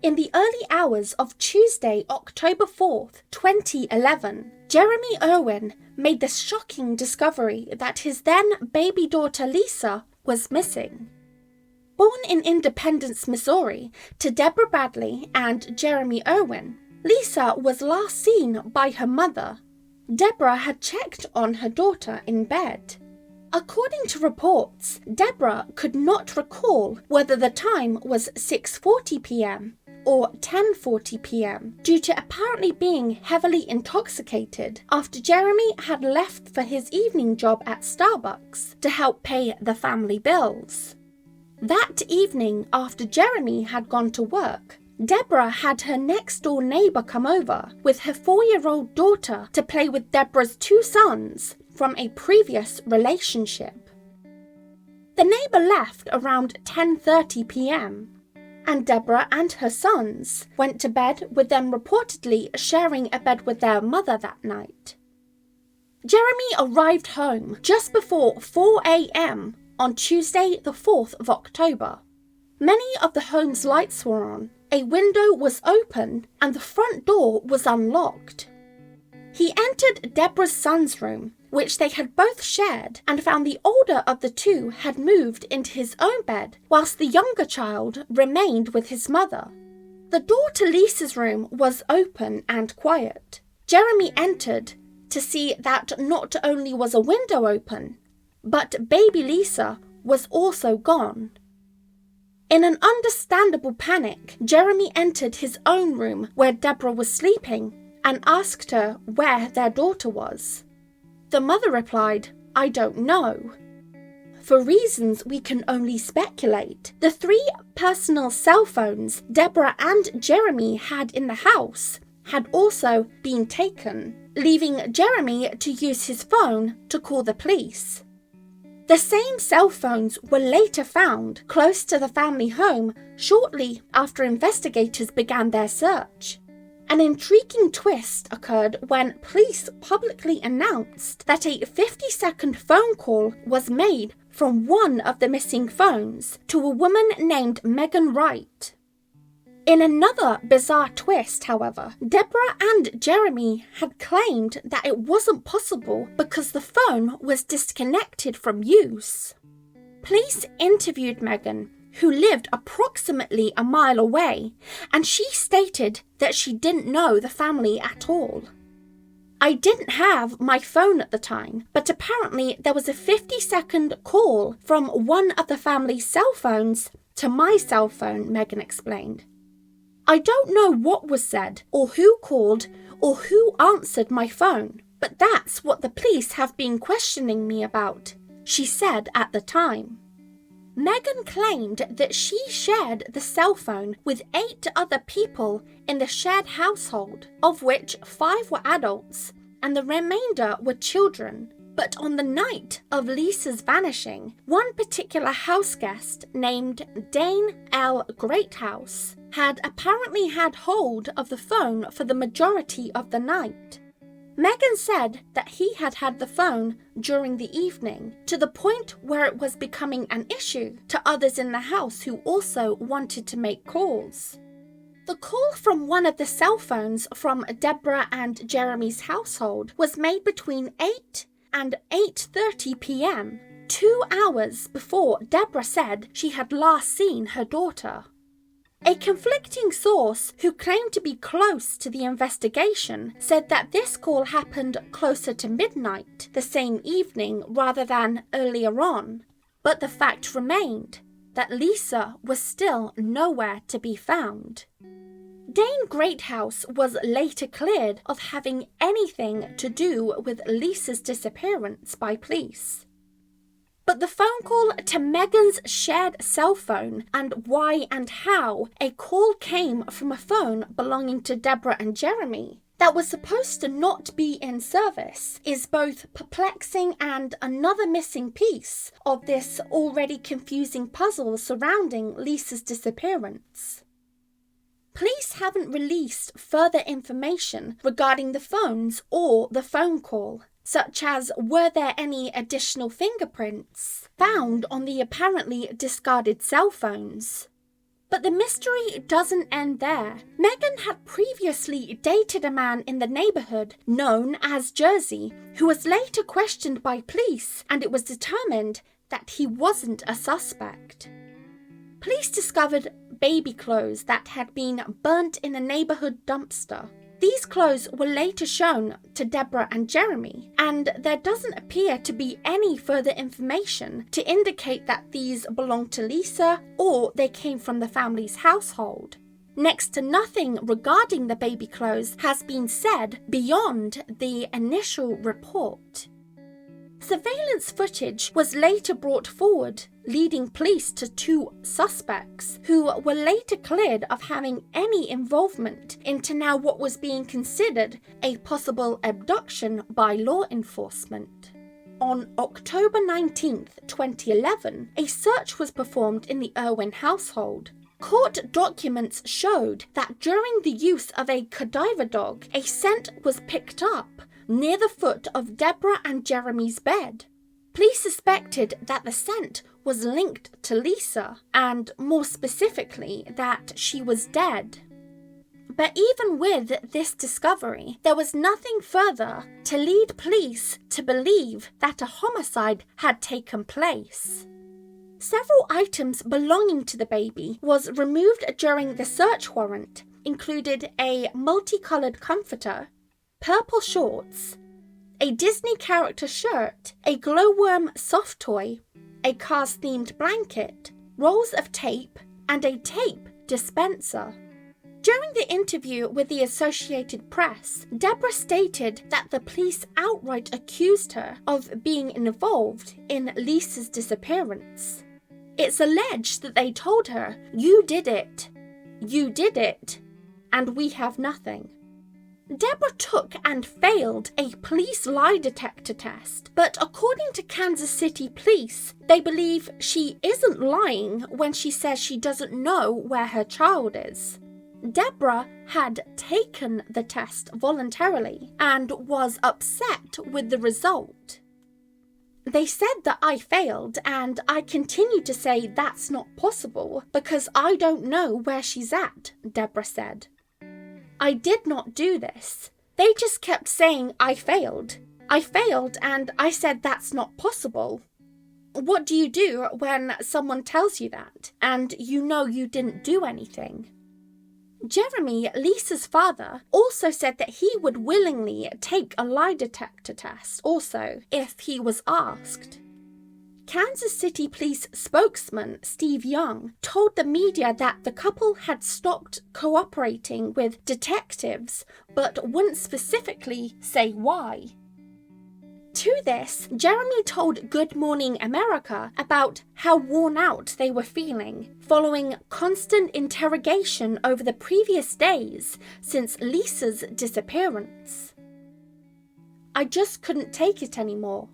In the early hours of Tuesday, October 4th, 2011, Jeremy Irwin made the shocking discovery that his then baby daughter Lisa was missing. Born in Independence, Missouri, to Deborah Bradley and Jeremy Irwin, Lisa was last seen by her mother. Deborah had checked on her daughter in bed. According to reports, Deborah could not recall whether the time was 6:40 p.m. or 10:40 p.m. due to apparently being heavily intoxicated after Jeremy had left for his evening job at Starbucks to help pay the family bills. That evening, after Jeremy had gone to work, Deborah had her next-door neighbour come over with her 4-year-old daughter to play with Deborah's 2 sons from a previous relationship. The neighbour left around 10:30 p.m. and Deborah and her sons went to bed, with them reportedly sharing a bed with their mother that night. Jeremy arrived home just before 4 a.m. on Tuesday the 4th of October. Many of the home's lights were on, a window was open, and the front door was unlocked. He entered Deborah's son's room, which they had both shared, and found the older of the two had moved into his own bed, whilst the younger child remained with his mother. The door to Lisa's room was open and quiet. Jeremy entered to see that not only was a window open, but baby Lisa was also gone. In an understandable panic, Jeremy entered his own room where Deborah was sleeping and asked her where their daughter was. The mother replied, "I don't know." For reasons we can only speculate, the 3 personal cell phones Deborah and Jeremy had in the house had also been taken, leaving Jeremy to use his phone to call the police. The same cell phones were later found close to the family home shortly after investigators began their search. An intriguing twist occurred when police publicly announced that a 50-second phone call was made from one of the missing phones to a woman named Megan Wright. In another bizarre twist, however, Deborah and Jeremy had claimed that it wasn't possible because the phone was disconnected from use. Police interviewed Megan, who lived approximately a mile away, and she stated that she didn't know the family at all. "I didn't have my phone at the time, but apparently there was a 50-second call from one of the family's cell phones to my cell phone," Megan explained. "I don't know what was said, or who called, or who answered my phone, but that's what the police have been questioning me about," she said at the time. Megan claimed that she shared the cell phone with 8 other people in the shared household, of which 5 were adults and the remainder were children. But on the night of Lisa's vanishing, one particular house guest named Dane L. Greathouse had apparently had hold of the phone for the majority of the night. Megan said that he had had the phone during the evening, to the point where it was becoming an issue to others in the house who also wanted to make calls. The call from one of the cell phones from Deborah and Jeremy's household was made between 8 and 8:30 p.m., 2 hours before Deborah said she had last seen her daughter. A conflicting source who claimed to be close to the investigation said that this call happened closer to midnight the same evening rather than earlier on, but the fact remained that Lisa was still nowhere to be found. Dane Greathouse was later cleared of having anything to do with Lisa's disappearance by police. But the phone call to Megan's shared cell phone and why and how a call came from a phone belonging to Deborah and Jeremy that was supposed to not be in service is both perplexing and another missing piece of this already confusing puzzle surrounding Lisa's disappearance. Police haven't released further information regarding the phones or the phone call, such as were there any additional fingerprints found on the apparently discarded cell phones. But the mystery doesn't end there. Megan had previously dated a man in the neighborhood known as Jersey, who was later questioned by police, and it was determined that he wasn't a suspect. Police discovered baby clothes that had been burnt in a neighborhood dumpster. These clothes were later shown to Deborah and Jeremy, and there doesn't appear to be any further information to indicate that these belonged to Lisa or they came from the family's household. Next to nothing regarding the baby clothes has been said beyond the initial report. Surveillance footage was later brought forward, leading police to 2 suspects who were later cleared of having any involvement into now what was being considered a possible abduction by law enforcement. On October 19, 2011, a search was performed in the Irwin household. Court documents showed that during the use of a cadaver dog, a scent was picked up near the foot of Deborah and Jeremy's bed. Police suspected that the scent was linked to Lisa, and more specifically, that she was dead. But even with this discovery, there was nothing further to lead police to believe that a homicide had taken place. Several items belonging to the baby was removed during the search warrant, included a multicolored comforter, purple shorts, a Disney character shirt, a glowworm soft toy, a Cars-themed blanket, rolls of tape, and a tape dispenser. During the interview with the Associated Press, Deborah stated that the police outright accused her of being involved in Lisa's disappearance. It's alleged that they told her, "You did it, and we have nothing." Deborah took and failed a police lie detector test, but according to Kansas City police, they believe she isn't lying when she says she doesn't know where her child is. Deborah had taken the test voluntarily and was upset with the result. They said that I failed, and I continue to say that's not possible because I don't know where she's at, Deborah said. I did not do this. They just kept saying I failed, and I said that's not possible. What do you do when someone tells you that, and you know you didn't do anything? Jeremy, Lisa's father, also said that he would willingly take a lie detector test also if he was asked. Kansas City Police spokesman Steve Young told the media that the couple had stopped cooperating with detectives but wouldn't specifically say why. To this, Jeremy told Good Morning America about how worn out they were feeling following constant interrogation over the previous days since Lisa's disappearance. I just couldn't take it anymore.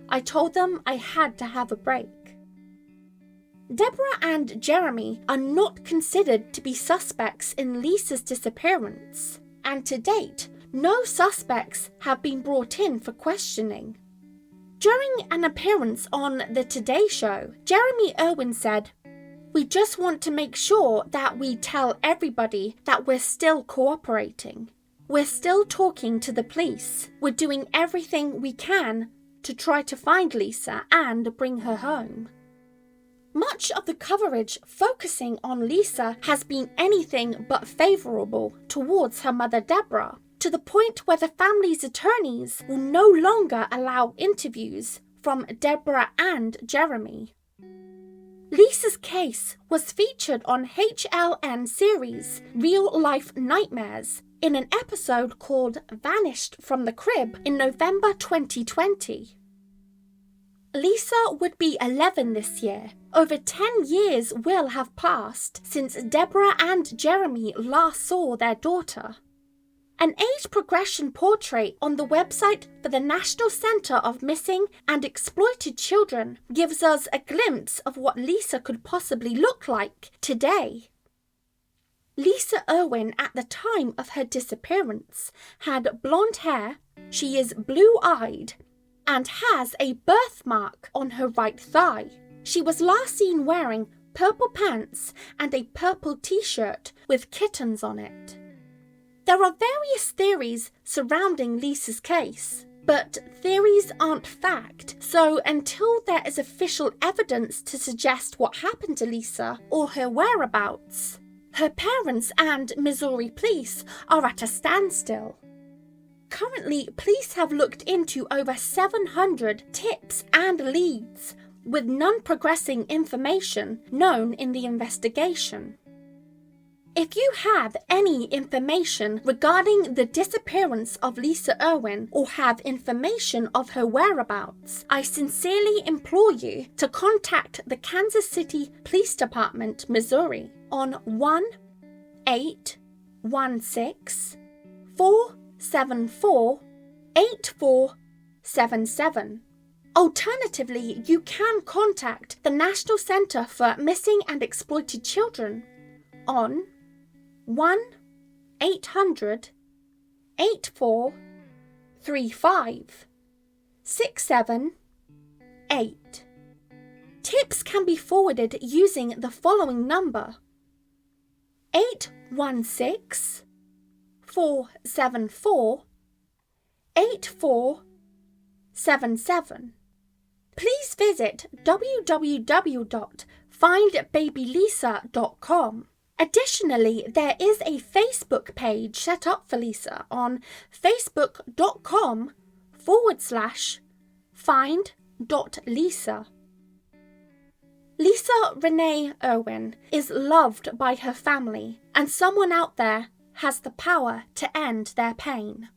I told them I had to have a break. Deborah and Jeremy are not considered to be suspects in Lisa's disappearance, and to date, no suspects have been brought in for questioning. During an appearance on The Today Show, Jeremy Irwin said, "We just want to make sure that we tell everybody that we're still cooperating. We're still talking to the police. We're doing everything we can to try to find Lisa and bring her home." Much of the coverage focusing on Lisa has been anything but favourable towards her mother Deborah, to the point where the family's attorneys will no longer allow interviews from Deborah and Jeremy. Lisa's case was featured on HLN series Real Life Nightmares in an episode called Vanished from the Crib in November 2020. Lisa would be 11 this year. Over 10 years will have passed since Deborah and Jeremy last saw their daughter. An age progression portrait on the website for the National Center of Missing and Exploited Children gives us a glimpse of what Lisa could possibly look like today. Lisa Irwin, at the time of her disappearance, had blonde hair, she is blue-eyed, and has a birthmark on her right thigh. She was last seen wearing purple pants, and a purple t-shirt with kittens on it. There are various theories surrounding Lisa's case, but theories aren't fact, so until there is official evidence to suggest what happened to Lisa or her whereabouts, her parents and Missouri police are at a standstill. Currently, police have looked into over 700 tips and leads, with none progressing information known in the investigation. If you have any information regarding the disappearance of Lisa Irwin or have information of her whereabouts, I sincerely implore you to contact the Kansas City Police Department, Missouri on 1-816-474-8477. Alternatively, you can contact the National Center for Missing and Exploited Children on 1-800-8435-678. Tips can be forwarded using the following number: 816-474-8477. Please visit www.findbabylisa.com. Additionally, there is a Facebook page set up for Lisa on facebook.com/find.lisa. Lisa Renee Irwin is loved by her family, and someone out there has the power to end their pain.